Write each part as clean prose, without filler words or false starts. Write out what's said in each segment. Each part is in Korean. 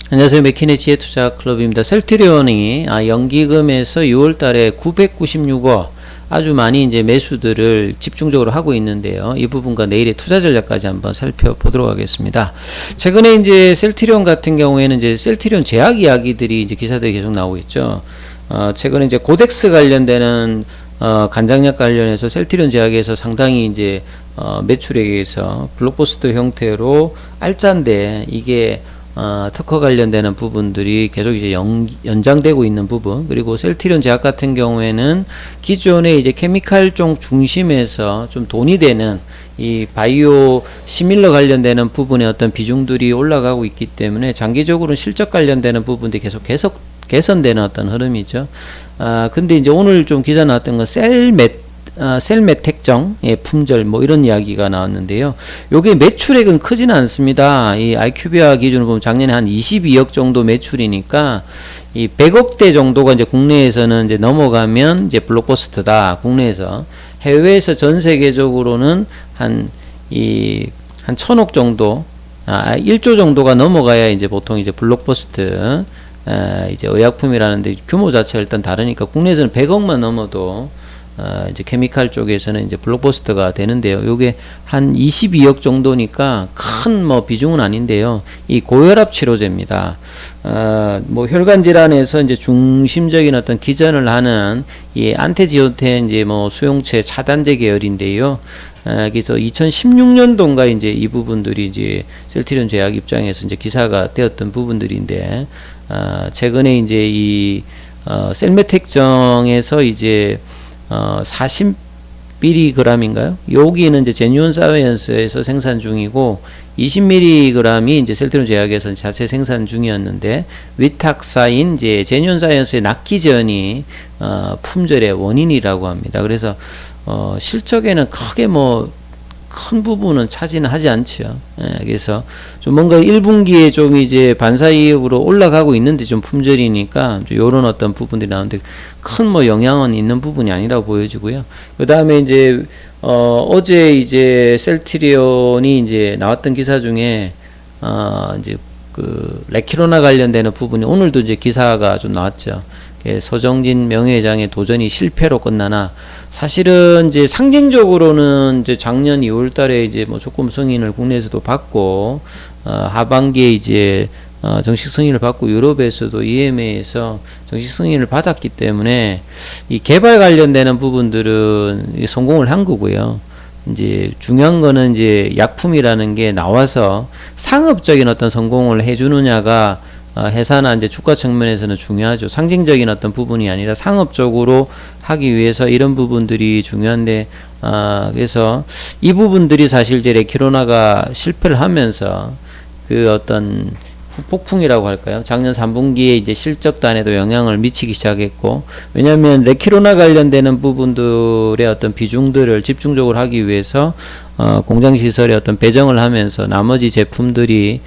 안녕하세요. 맥키네 지혜투자클럽입니다. 셀트리온이 연기금에서 6월 달에 996억 아주 많이 이제 매수들을 집중적으로 하고 있는데요. 이 부분과 내일의 투자 전략까지 한번 살펴보도록 하겠습니다. 최근에 이제 셀트리온 같은 경우에는 이제 셀트리온 제약 이야기들이 이제 기사들이 계속 나오고 있죠. 최근에 이제 고덱스 관련되는 간장약 관련해서 셀트리온 제약에서 상당히 이제 매출액에서 블록버스터 형태로 알짠데 이게 특허 관련되는 부분들이 계속 이제 연장되고 있는 부분, 그리고 셀트리온 제약 같은 경우에는 기존에 이제 케미칼 쪽 중심에서 좀 돈이 되는 이 바이오 시밀러 관련되는 부분의 어떤 비중들이 올라가고 있기 때문에 장기적으로는 실적 관련되는 부분들이 계속 개선되는 어떤 흐름이죠. 근데 이제 오늘 좀 기사 나왔던 건 셀멧 택정의 품절 뭐 이런 이야기가 나왔는데요. 요게 매출액은 크지는 않습니다. 이 IQVIA 기준으로 보면 작년에 한 22억 정도 매출이니까 이 100억대 정도가 이제 국내에서는 이제 넘어가면 이제 블록버스터다. 국내에서. 해외에서 전 세계적으로는 한 1000억 정도 1조 정도가 넘어가야 이제 보통 이제 블록버스터 이제 의약품이라는데 규모 자체가 일단 다르니까 국내에서는 100억만 넘어도 이제 케미칼 쪽에서는 이제 블록버스터가 되는데요. 요게 한 22억 정도니까 큰 뭐 비중은 아닌데요. 이 고혈압 치료제입니다. 뭐 혈관 질환에서 이제 중심적인 어떤 기전을 하는 이 안테지오텐 이제 뭐 수용체 차단제 계열인데요. 그래서 2016년도인가 이제 이 부분들이 이제 셀트리온 제약 입장에서 이제 기사가 되었던 부분들인데, 최근에 이제 이 셀메텍정에서 이제 40mg인가요? 여기는 이제 제뉴온 사이언스에서 생산 중이고 20mg이 이제 셀트리온 제약에서 자체 생산 중이었는데 위탁사인 이제 제뉴온 사이언스의 낙기전이 품절의 원인이라고 합니다. 그래서 실적에는 크게 뭐 큰 부분은 차지는 하지 않죠. 그래서 좀 뭔가 1분기에 좀 이제 반사이익으로 올라가고 있는데 좀 품절이니까 요런 어떤 부분들이 나오는데 큰 뭐 영향은 있는 부분이 아니라고 보여지고요. 그 다음에 이제 어제 이제 셀트리온이 이제 나왔던 기사 중에 이제 그 레키로나 관련되는 부분이 오늘도 이제 기사가 좀 나왔죠. 서정진 명예회장의 도전이 실패로 끝나나, 사실은 이제 상징적으로는 이제 작년 2월 달에 이제 뭐 조금 승인을 국내에서도 받고, 하반기에 이제 정식 승인을 받고 유럽에서도 EMA에서 정식 승인을 받았기 때문에 이 개발 관련되는 부분들은 성공을 한 거고요. 이제 중요한 거는 이제 약품이라는 게 나와서 상업적인 어떤 성공을 해주느냐가 회사나 이제 주가 측면에서는 중요하죠. 상징적인 어떤 부분이 아니라 상업적으로 하기 위해서 이런 부분들이 중요한데, 그래서 이 부분들이 사실 이제 레키로나가 실패를 하면서 그 어떤 후폭풍이라고 할까요? 작년 3분기에 이제 실적단에도 영향을 미치기 시작했고, 왜냐하면 레키로나 관련되는 부분들의 어떤 비중들을 집중적으로 하기 위해서 공장시설에 어떤 배정을 하면서 나머지 제품들이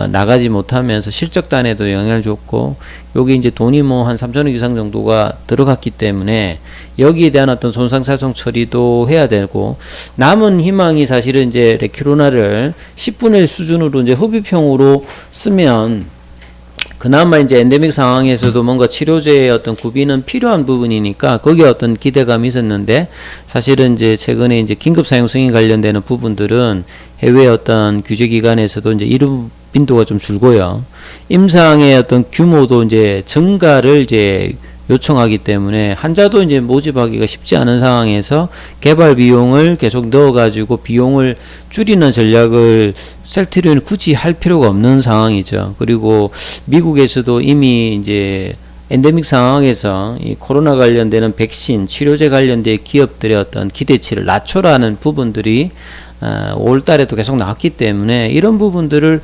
나가지 못하면서 실적단에도 영향을 줬고, 여기 이제 돈이 뭐 한 3천억 이상 정도가 들어갔기 때문에 여기에 대한 어떤 손상사정 처리도 해야 되고, 남은 희망이 사실은 이제 레키로나를 10분의 1 수준으로 이제 흡입형으로 쓰면 그나마 이제 엔데믹 상황에서도 뭔가 치료제의 어떤 구비는 필요한 부분이니까 거기에 어떤 기대감이 있었는데, 사실은 이제 최근에 이제 긴급 사용 승인 관련되는 부분들은 해외 어떤 규제 기관에서도 이제 이런 빈도가 좀 줄고요. 임상의 어떤 규모도 이제 증가를 이제 요청하기 때문에 환자도 이제 모집하기가 쉽지 않은 상황에서 개발 비용을 계속 넣어가지고 비용을 줄이는 전략을 셀트리온이 굳이 할 필요가 없는 상황이죠. 그리고 미국에서도 이미 이제 엔데믹 상황에서 이 코로나 관련되는 백신, 치료제 관련된 기업들의 어떤 기대치를 낮춰라는 부분들이 5월 달에도 계속 나왔기 때문에 이런 부분들을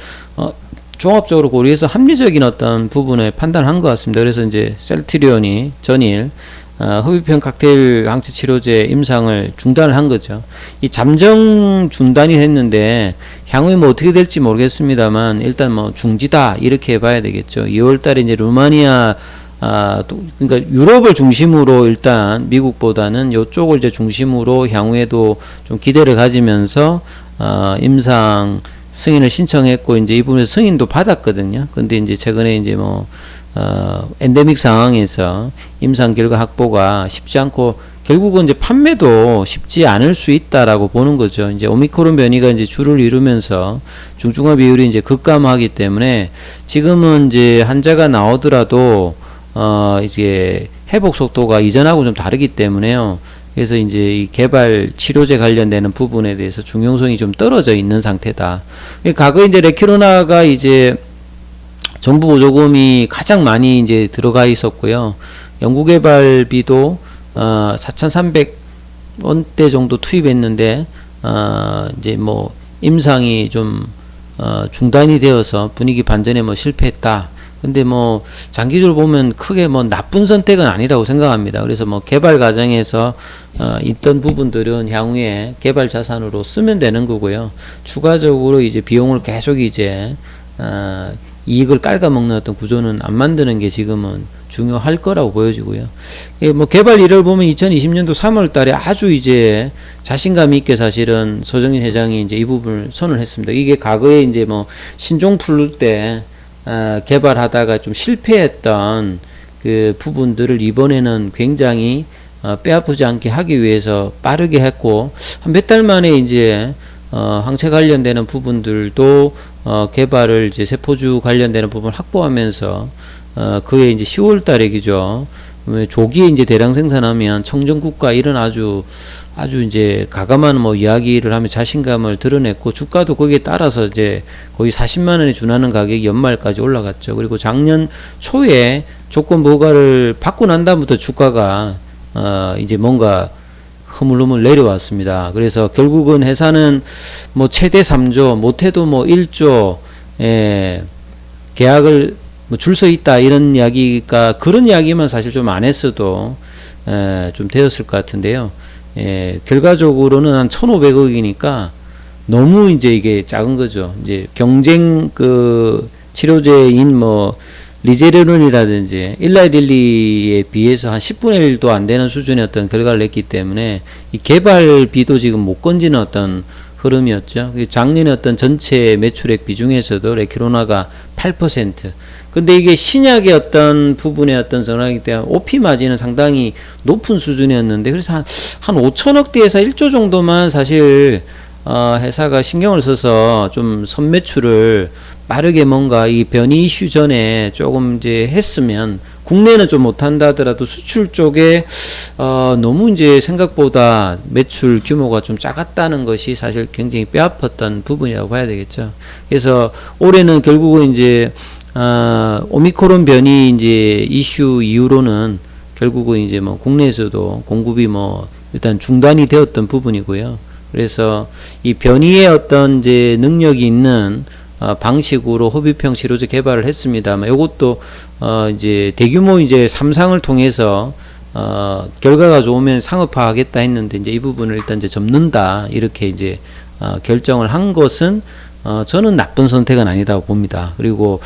종합적으로 고려해서 합리적인 어떤 부분을 판단한 것 같습니다. 그래서 이제 셀트리온이 전일 흡입형 칵테일 항체 치료제 임상을 중단을 한 거죠. 이 잠정 중단이 했는데 향후에 뭐 어떻게 될지 모르겠습니다만 일단 뭐 중지다 이렇게 봐야 되겠죠. 2월 달에 이제 루마니아 그러니까 유럽을 중심으로 일단 미국보다는 이쪽을 이제 중심으로 향후에도 좀 기대를 가지면서 임상 승인을 신청했고 이제 이 부분에서 승인도 받았거든요. 근데 이제 최근에 이제 엔데믹 상황에서 임상 결과 확보가 쉽지 않고 결국은 이제 판매도 쉽지 않을 수 있다라고 보는 거죠. 이제 오미크론 변이가 이제 주를 이루면서 중증화 비율이 이제 급감하기 때문에 지금은 이제 환자가 나오더라도 이제 회복 속도가 이전하고 좀 다르기 때문에요. 그래서 이제 이 개발 치료제 관련되는 부분에 대해서 중요성이 좀 떨어져 있는 상태다. 과거 이제 레키로나가 이제 정부 보조금이 가장 많이 이제 들어가 있었고요. 연구개발비도 4,300원대 정도 투입했는데 이제 임상이 좀 중단이 되어서 분위기 반전에 실패했다. 근데 장기적으로 보면 크게 나쁜 선택은 아니라고 생각합니다. 그래서 개발 과정에서 있던 부분들은 향후에 개발 자산으로 쓰면 되는 거고요. 추가적으로 이제 비용을 계속 이제 이익을 깔아먹는 어떤 구조는 안 만드는 게 지금은 중요할 거라고 보여지고요. 개발 일을 보면 2020년도 3월 달에 아주 이제 자신감 있게 사실은 서정인 회장이 이제 이 부분을 선언을 했습니다. 이게 과거에 이제 신종 플루 때 개발하다가 좀 실패했던 그 부분들을 이번에는 굉장히 빼아프지 않게 하기 위해서 빠르게 했고, 한 몇 달 만에 이제 항체 관련되는 부분들도 개발을 이제 세포주 관련되는 부분을 확보하면서 그게 이제 10월 달이죠. 조기에 이제 대량 생산하면 청정국가 이런 아주 이제 가감한 이야기를 하며 자신감을 드러냈고, 주가도 거기에 따라서 이제 거의 40만 원에 준하는 가격이 연말까지 올라갔죠. 그리고 작년 초에 조건 보고를 받고 난 다음부터 주가가 이제 뭔가 흐물흐물 내려왔습니다. 그래서 결국은 회사는 최대 3조, 못해도 1조 계약을 줄 서 있다 이런 이야기가, 그런 이야기만 사실 좀 안 했어도 좀 되었을 것 같은데요. 결과적으로는 한 1,500억이니까 너무 이제 이게 작은 거죠. 이제 경쟁 치료제인 리제르론이라든지 일라이릴리에 비해서 한 10분의 1도 안 되는 수준의 어떤 결과를 냈기 때문에 이 개발비도 지금 못 건지는 어떤 흐름이었죠. 작년에 어떤 전체 매출액 비중에서도 레키로나가 8%. 근데 이게 신약의 어떤 부분의 어떤 전환이기 때문에 OP 마진은 상당히 높은 수준이었는데, 그래서 한 5천억대에서 1조 정도만 사실 회사가 신경을 써서 좀 선매출을 빠르게 뭔가 이 변이 이슈 전에 조금 이제 했으면, 국내는 좀 못한다 하더라도 수출 쪽에 너무 이제 생각보다 매출 규모가 좀 작았다는 것이 사실 굉장히 뼈아팠던 부분이라고 봐야 되겠죠. 그래서 올해는 결국은 이제 오미크론 변이 이제 이슈 이후로는 결국은 이제 국내에서도 공급이 일단 중단이 되었던 부분이고요. 그래서 이 변이의 어떤 이제 능력이 있는 방식으로 호비평 치료제 개발을 했습니다만, 이것도 이제 대규모 이제 3상을 통해서 결과가 좋으면 상업화하겠다 했는데, 이제 이 부분을 일단 이제 접는다 이렇게 이제 결정을 한 것은 저는 나쁜 선택은 아니라고 봅니다. 그리고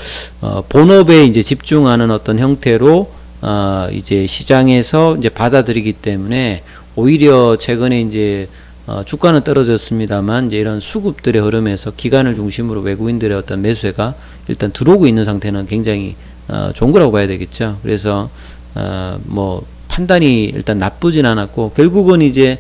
본업에 이제 집중하는 어떤 형태로 이제 시장에서 이제 받아들이기 때문에 오히려 최근에 이제 주가는 떨어졌습니다만, 이제 이런 수급들의 흐름에서 기관을 중심으로 외국인들의 어떤 매수세가 일단 들어오고 있는 상태는 굉장히 좋은 거라고 봐야 되겠죠. 그래서 판단이 일단 나쁘진 않았고, 결국은 이제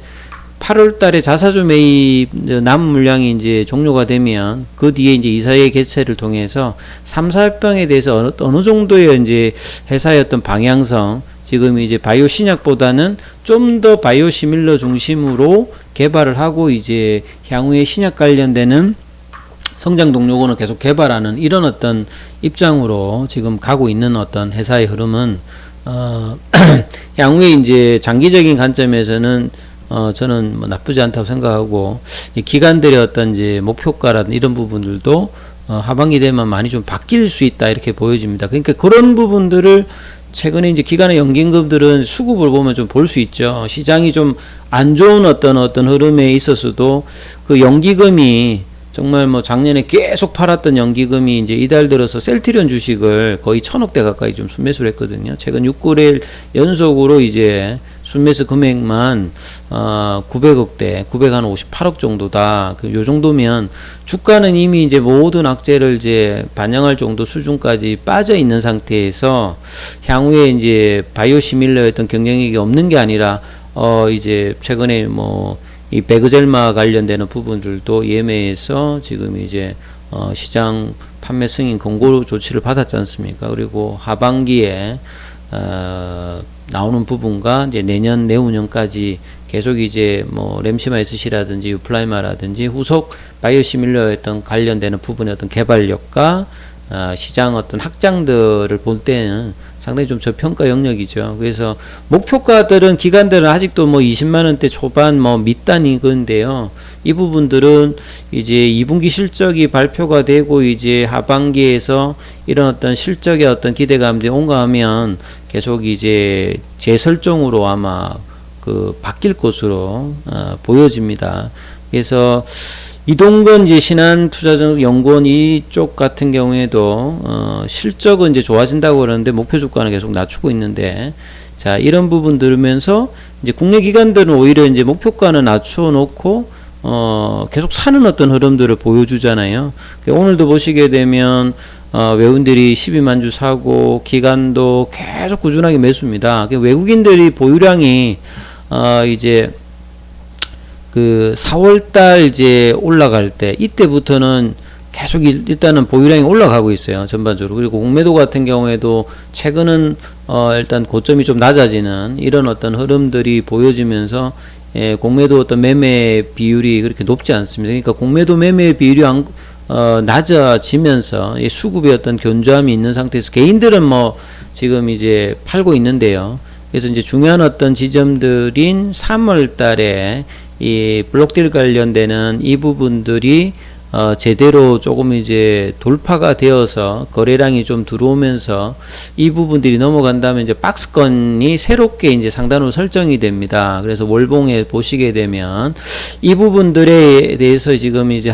8월 달에 자사주 매입 남은 물량이 이제 종료가 되면 그 뒤에 이제 이사회 개최를 통해서 3, 4병에 대해서 어느 정도의 이제 회사의 어떤 방향성, 지금 이제 바이오 신약보다는 좀 더 바이오 시밀러 중심으로 개발을 하고 이제 향후에 신약 관련되는 성장 동력원을 계속 개발하는 이런 어떤 입장으로 지금 가고 있는 어떤 회사의 흐름은 향후에 이제 장기적인 관점에서는 저는 나쁘지 않다고 생각하고, 기관들의 어떤 이제 목표가라든 이런 부분들도 하반기 되면 많이 좀 바뀔 수 있다 이렇게 보여집니다. 그러니까 그런 부분들을 최근에 이제 기관의 연기금들은 수급을 보면 좀 볼 수 있죠. 시장이 좀 안 좋은 어떤 흐름에 있어서도 그 연기금이 정말 작년에 계속 팔았던 연기금이 이제 이달 들어서 셀트리온 주식을 거의 1,000억대 가까이 좀 순매수를 했거든요. 최근 6개월 연속으로 이제 순매수 금액만 900억대, 958억 정도다. 요 정도면 주가는 이미 이제 모든 악재를 이제 반영할 정도 수준까지 빠져 있는 상태에서 향후에 이제 바이오시밀러의 어떤 경쟁력이 없는 게 아니라 이제 최근에 뭐 이 베그젤마 관련되는 부분들도 예매해서 지금 이제 시장 판매 승인 권고 조치를 받았지 않습니까? 그리고 하반기에 나오는 부분과 이제 내년 내후년까지 계속 이제 뭐 램시마이스시라든지 유플라이마라든지 후속 바이오시밀러에 어떤 관련되는 부분의 어떤 개발력과 시장 어떤 확장들을 볼 때는 상당히 좀 저평가 영역이죠. 그래서 목표가들은 기관들은 아직도 뭐 20만원대 초반 뭐 밑단이건데요. 이 부분들은 이제 2분기 실적이 발표가 되고 이제 하반기에서 이런 어떤 실적의 어떤 기대감들이 온가하면 계속 이제 재설정으로 아마 바뀔 것으로 보여집니다. 그래서 이동건 이제 신한투자연구원 이쪽 같은 경우에도 실적은 이제 좋아진다고 그러는데 목표 주가는 계속 낮추고 있는데, 자 이런 부분 들으면서 이제 국내 기관들은 오히려 이제 목표가는 낮춰 놓고 계속 사는 어떤 흐름들을 보여주잖아요. 오늘도 보시게 되면 외국인들이 12만 주 사고 기관도 계속 꾸준하게 매수입니다. 외국인들이 보유량이 이제 4월달 이제 올라갈 때 이때부터는 계속 일단은 보유량이 올라가고 있어요, 전반적으로. 그리고 공매도 같은 경우에도 최근은 일단 고점이 좀 낮아지는 이런 어떤 흐름들이 보여지면서 공매도 어떤 매매 비율이 그렇게 높지 않습니다. 그러니까 공매도 매매 비율이 낮아지면서 수급의 어떤 견조함이 있는 상태에서 개인들은 뭐 지금 이제 팔고 있는데요. 그래서 이제 중요한 어떤 지점들인 3월 달에 이 블록딜 관련되는 이 부분들이 제대로 조금 이제 돌파가 되어서 거래량이 좀 들어오면서 이 부분들이 넘어간다면 이제 박스권이 새롭게 이제 상단으로 설정이 됩니다. 그래서 월봉에 보시게 되면 이 부분들에 대해서 지금 이제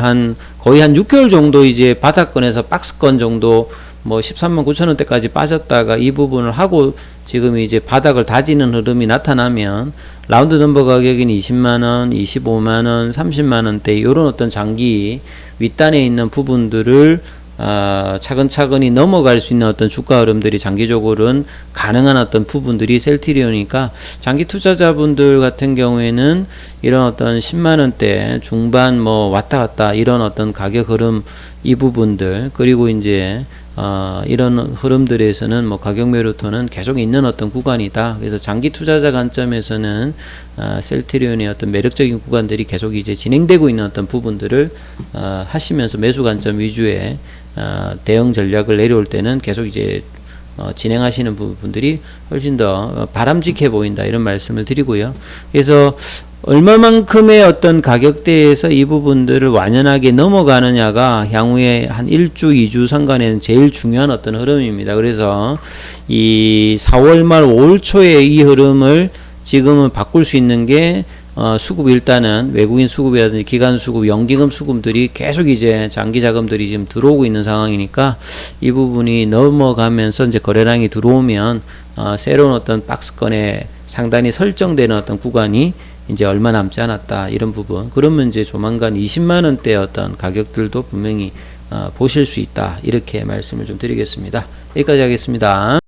거의 한 6개월 정도 이제 바닥권에서 박스권 정도 뭐 13만 9천 원대까지 빠졌다가 이 부분을 하고 지금 이제 바닥을 다지는 흐름이 나타나면 라운드 넘버 가격인 20만원, 25만원, 30만원대 이런 어떤 장기 윗단에 있는 부분들을 차근차근히 넘어갈 수 있는 어떤 주가 흐름들이 장기적으로는 가능한 어떤 부분들이 셀트리온이니까 장기 투자자분들 같은 경우에는 이런 어떤 10만원대 중반 뭐 왔다 갔다 이런 어떤 가격 흐름 이 부분들, 그리고 이제 이런 흐름들에서는 뭐 가격 매로토는 계속 있는 어떤 구간이다. 그래서 장기 투자자 관점에서는 셀트리온의 어떤 매력적인 구간들이 계속 이제 진행되고 있는 어떤 부분들을 하시면서 매수 관점 위주의 대응 전략을 내려올 때는 계속 이제 진행하시는 부분들이 훨씬 더 바람직해 보인다, 이런 말씀을 드리고요. 그래서 얼마만큼의 어떤 가격대에서 이 부분들을 완연하게 넘어가느냐가 향후에 한 1주, 2주 상간에는 제일 중요한 어떤 흐름입니다. 그래서 이 4월 말 5월 초에 이 흐름을 지금은 바꿀 수 있는 게 수급, 일단은 외국인 수급이라든지 기관 수급, 연기금 수급들이 계속 이제 장기 자금들이 지금 들어오고 있는 상황이니까 이 부분이 넘어가면서 이제 거래량이 들어오면 새로운 어떤 박스권에 상단이 설정되는 어떤 구간이 이제 얼마 남지 않았다, 이런 부분. 그러면 이제 조만간 20만원대 어떤 가격들도 분명히 보실 수 있다, 이렇게 말씀을 좀 드리겠습니다. 여기까지 하겠습니다.